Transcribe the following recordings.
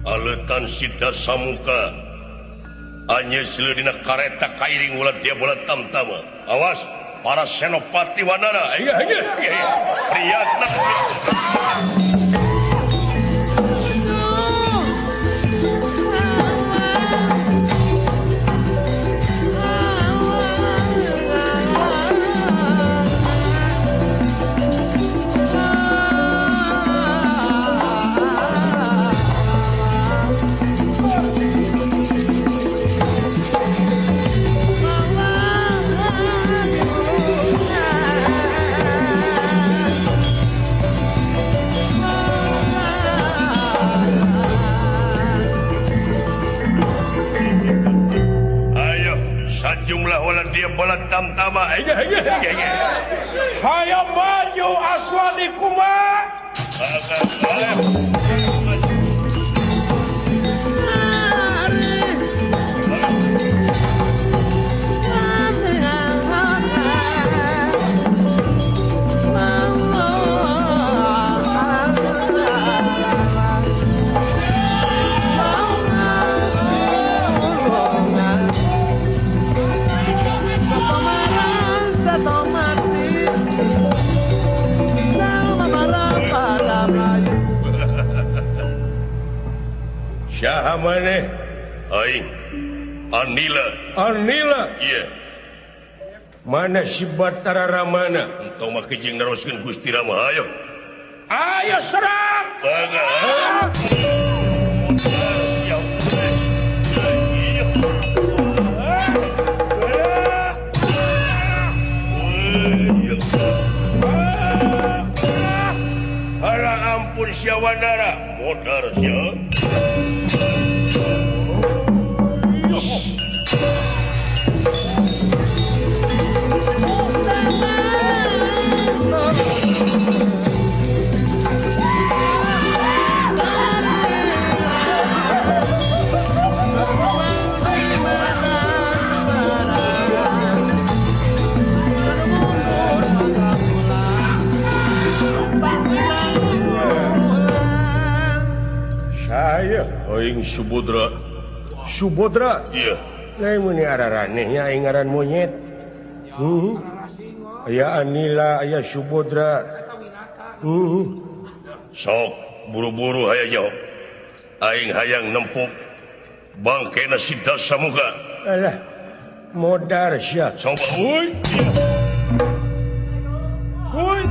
Aletan Sida Samuka hanya seludina kareta kairing ulah dia bola tamtama. Awas para senopati wanara. Priyatna. Jumlah wala dia bola tamtama. Hayam maju aswadi kuma. Syaha maneh? Aing Anila. Iya. Mana si Batara Ramana? Entong mah kejeng neroskeun Gusti Rama. Ayo serang. Hala ampun sia Wanara, modar sia. Aing Subodra. Iya. Lain mun araranehnya aing ngaran monyet. Aya Anila, aya Subodra. Sok buru-buru hayang jawab. Aing hayang nempuk bangkena Sida Samuka. Alah, modar sia. Coba euy. Euy.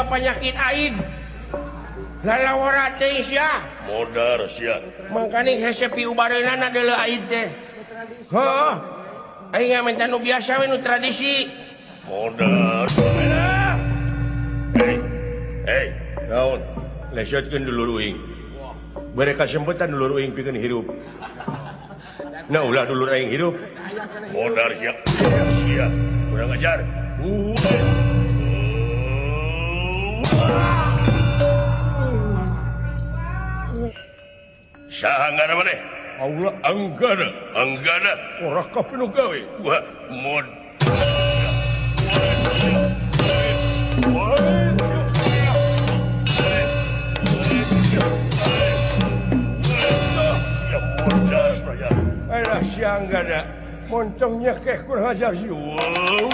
Penyakit aid lalawara teh sia modar sia mangkani hese piubareunana adalah aid teh heuh aing minta nu biasa we nu tradisi modar hey naon lesotkeun dulur uing bere kasempetan dulur uing pikeun hirup nah ulah dulur aing hirup modar sia kurang ajar Saha ngana maneh? Allah Anggana. Ora kapinu gawe. Wah, mod. Ulah siang gak ada. Moncongnya kayak kurang ajar sih. Wow.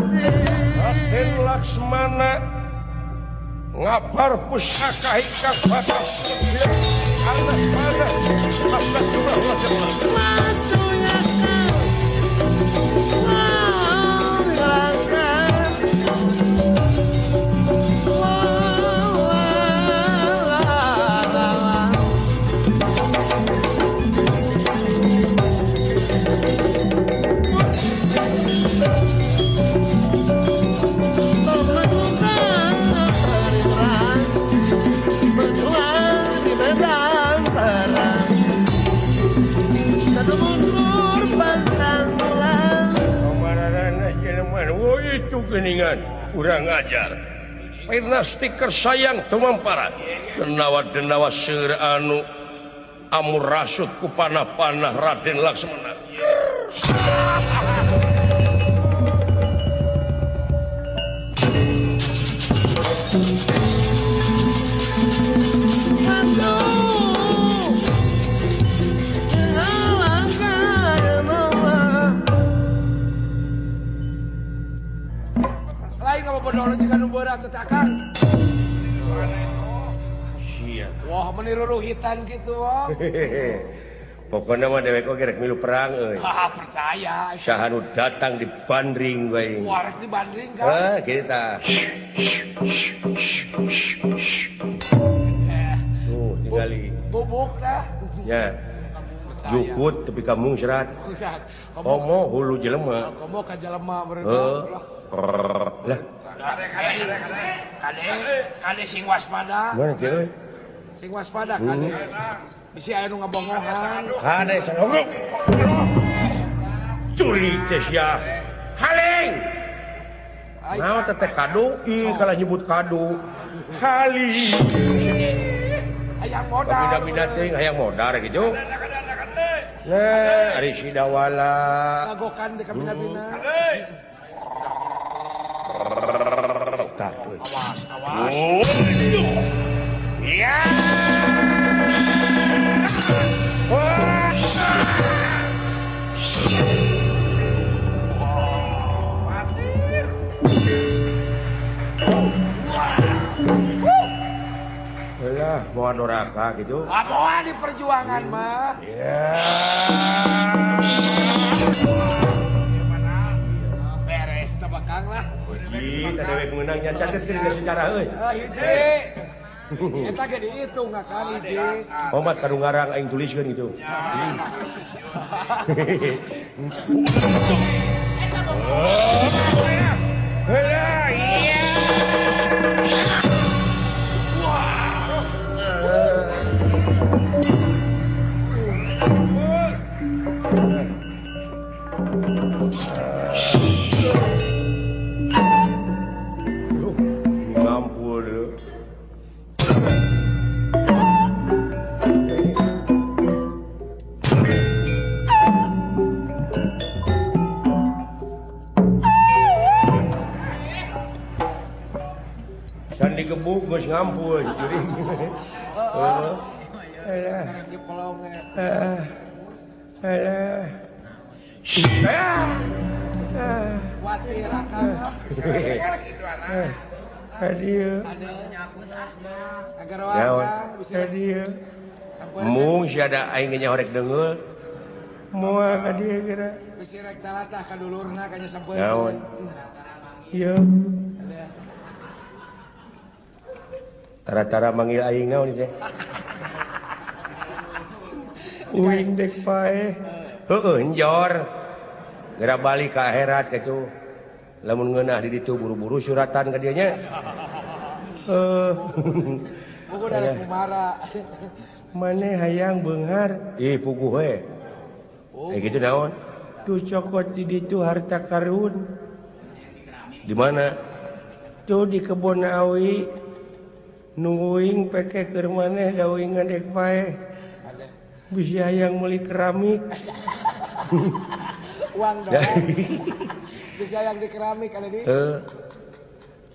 Raden Laksmana ngapar pusaka hingga batas anak pada itu geningan kurang ajar pernah stiker sayang tumamparan denawa-denawa seueur anu amur rasut ku panah-panah Raden Laksmana Benar jika numbara tetakan. sia Wah meniruruhitan gitu wah. pokoknya mah dewek oge rek milu perang euy Percaya. saha nu datang di bandring bae Warek di bandring kan. kieu tah tuh tinggali Bubuk tah. nya jukut tepi kamu serat komo hulu jelema Komo ka jelema lah Kade sing waspada. mana kieu Sing waspada kade. Bisi aya nu ngabongohan. kade sanobruk curi teh sia haling naon teh kado kalah nyebut kado haling Hayang modal. pindah-pindah teuing hayang modal gitu nah ari sidawala Ngagokan teh ka bina-bina. tah tuh Awas. ya wah lah mau adoraka gitu Apa di perjuangan mah? ya Beres teh bakang lah. kita dewek menangnya catet ke dina sejarah euy Hiji. Eta ge dihitung kan hiji. omat kanu ngarang aing tuliskeun gitu Helah, iya. Duh, ngampul dulu. San digebuk geus ngampul juring. Heeh. Alah. Karek di polongnya. Alah. Kuatir akang. Adieu. Agar Naon? warga bisa Adieu. sampun Mung si ada aing nya horek deungel. Moal ka dieu geura. bisa rek talatah ka dulurna kanya sampun. Naon? Ieu. Tara-tara manggil aing naon teh? Uing dek pae. Heueuh njor. Geura balik ka akhirat kitu. Lamun ngeunah di ditu buru-buru suratan ka dieu nya. Buku dari Kumara. Mane hayang beunghar. Puguh we. Gitu naon? Tu cokot di ditu harta karun. Di mana? Itu di kebun awi nungguing peke keur maneh dawing ngadek pae. Bisa hayang meuli keramik. Uang dong. Bisa yang di keramik ada di.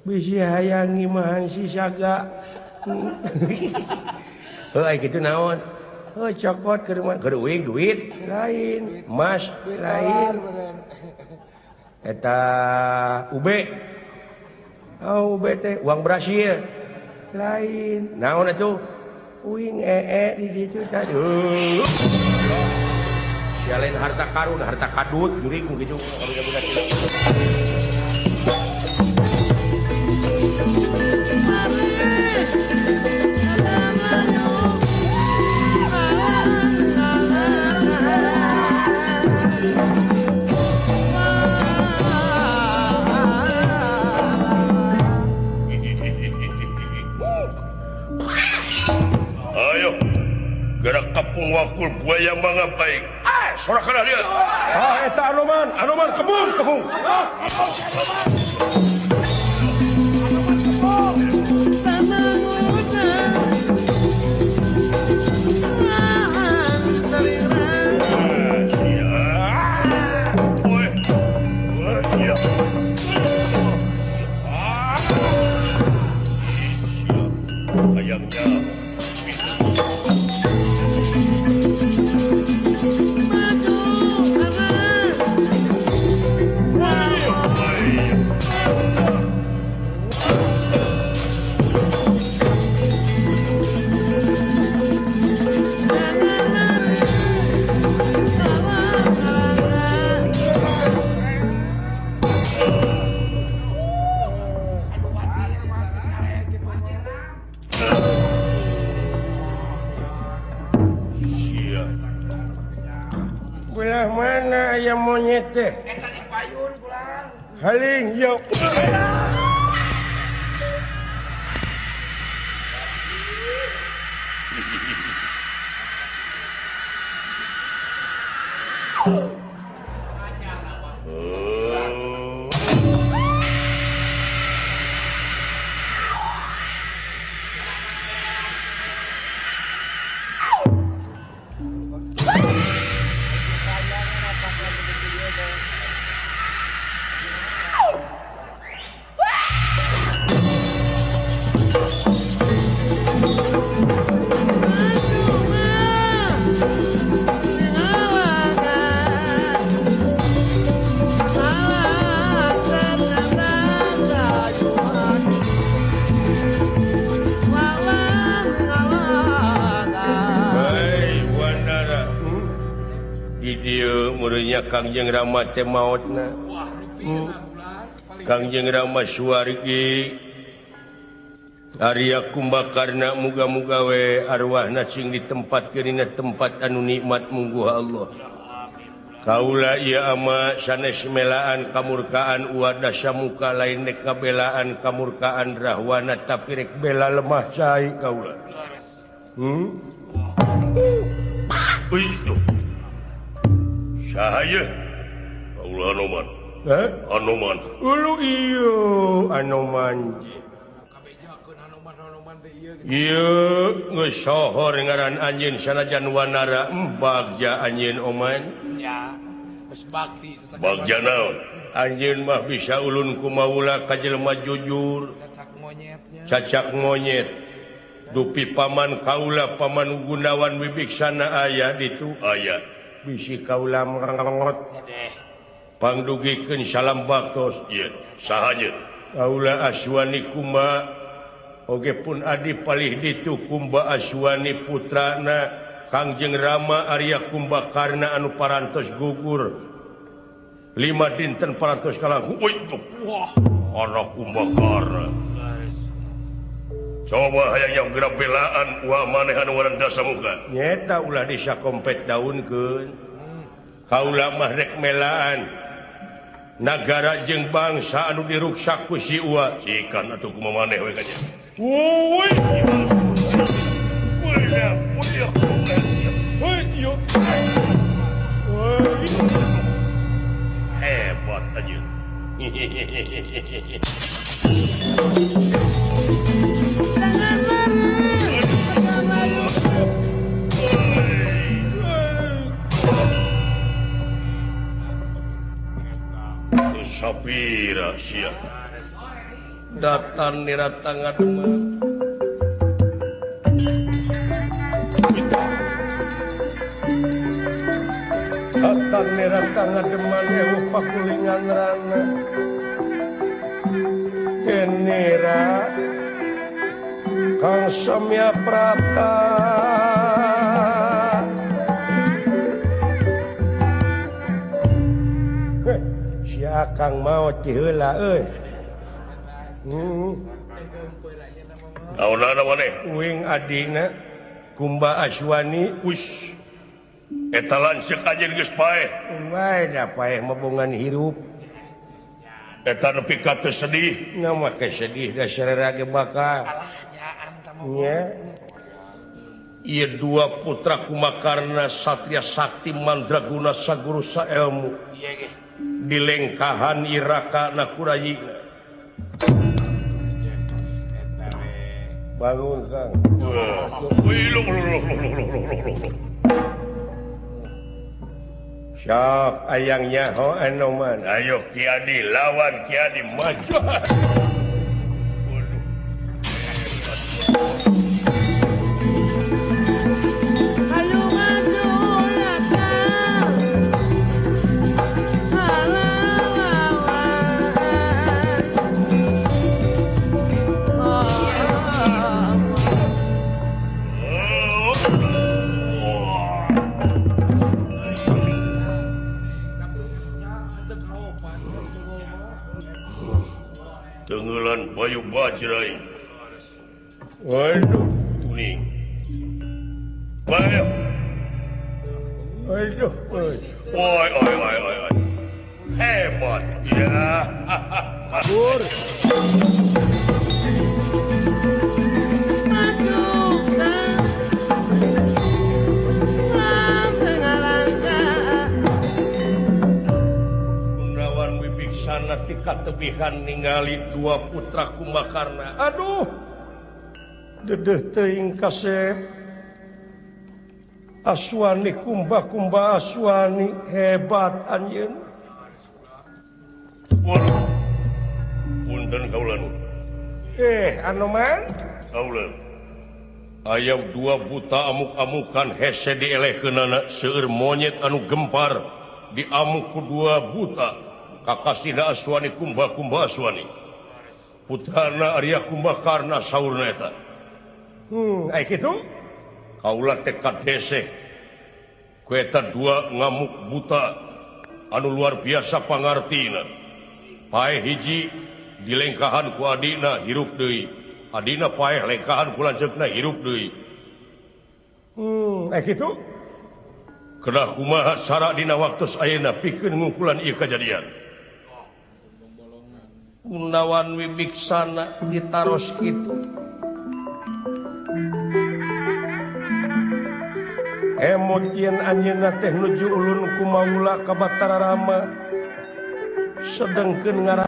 Bisa hayang ngimahan si saga. Ai kitu naon? Cokot keur mana? Keur uing duit lain, emas lain. Eta ube. Ube teh uang Brasil lain. Naon atuh? Uing di ditu tadi. Sialain harta karun, harta kadut, jurig gitu. Karunya cilik. Ayo, gerak kapung wakul buaya mangapai. Sorakan dia. Eta Anoman, kebun. Belah mana ayam monyet teh? Eta di payun pulang. Haling yo. Kangjeng Rama teh maotna. Kangjeng Rama suwargi Arya Kumbakarna muga-muga we arwahna sing ditempatkeun dina tempat anu nikmat mungguh Allah. Kaula ieu ama sanes melaan kamurkaan uada samuka lain nek ngabelaan kamurkaan rahwana tapi rek bela lemah cai kaula. Sahaya Kaula Anoman. Anoman. Ulu iyo Anoman. Kabejakeun Anoman teh ieu. Ieu geus sohor ngaran anjeun sanajan wanara bagja anjeun Oman. Ya. Geus bakti Bagja naon? Anjeun mah bisa ulun ku maula ka jelema jujur. Cacak monyet. Dupi paman kaula paman Gunawan Wibiksana aya ditu aya. Bisi kaula merengot pangdugikeun salam baktos ieu sahaja kaula Aswani Kumba oge pun adi palih ditu Kumba Aswani putrana Kangjeng Rama Arya Kumbakarna anu parantos gugur 5 dinten parantos kalangkung anak Kumbakarna coba hayang gerak belaan ulah maneh anu ngaran Dasamuka nyeta ulah disakompet daunkeun kaula mah rek melaan nagara jeung bangsa anu diruksak ku si Uwa sikan atuh kumaha maneh we kanya woi hebat anjeun Sapira sia Datan nirata ngademan. Datan nirata ngademan ewu pakulingan rana. Genira Kang Samya Prata. Sia Kang mau ciheula euy. naonana maneh Uing adina Kumba Aswani wis eta lanceuk anjeun geus paeh wae da paeh mabungan hirup eta nepi ka teu sedih nama kesedih da sarera ge bakal nya ieu dua putra Kumakarna satria sakti mandraguna saguru saelmu di lengkahan iraka nakurayina bangun Kang Siap ayangnya ho anoman. ayo Ki Adi lawan Ki Adi maju Tenggelan Bayu Bajrai Waduh, tuning Bayu waduh, oi hebat ya kabur. Gunawan Wibiksana tika tebihan ningali dua putra Kumakarna. Aduh, dedeh teuing kasep. Aswani Kumba Aswani hebat anjeun. punten kaulan Anoman kaulan aya dua buta amuk-amukan hese dielehkeunana seueur monyet anu gempar diamuk ku dua buta kakasina Aswani Kumba Aswani putrana Arya Kumbakarna saurna eta aya kitu kaula tekad hese ku eta dua ngamuk buta anu luar biasa pangartina paeh hiji dilengkahan ku adina hirup deui adina paeh lengkahan ku lanceukna hirup deui aya kitu kedah kumaha sara dina waktos ayeuna pikeun ngungkulan ieu kajadian Gunawan Wibiksana ditaros kitu emot yen anjeunna teh nuju ulun ku maula ka Batara Rama sedengkeun ngara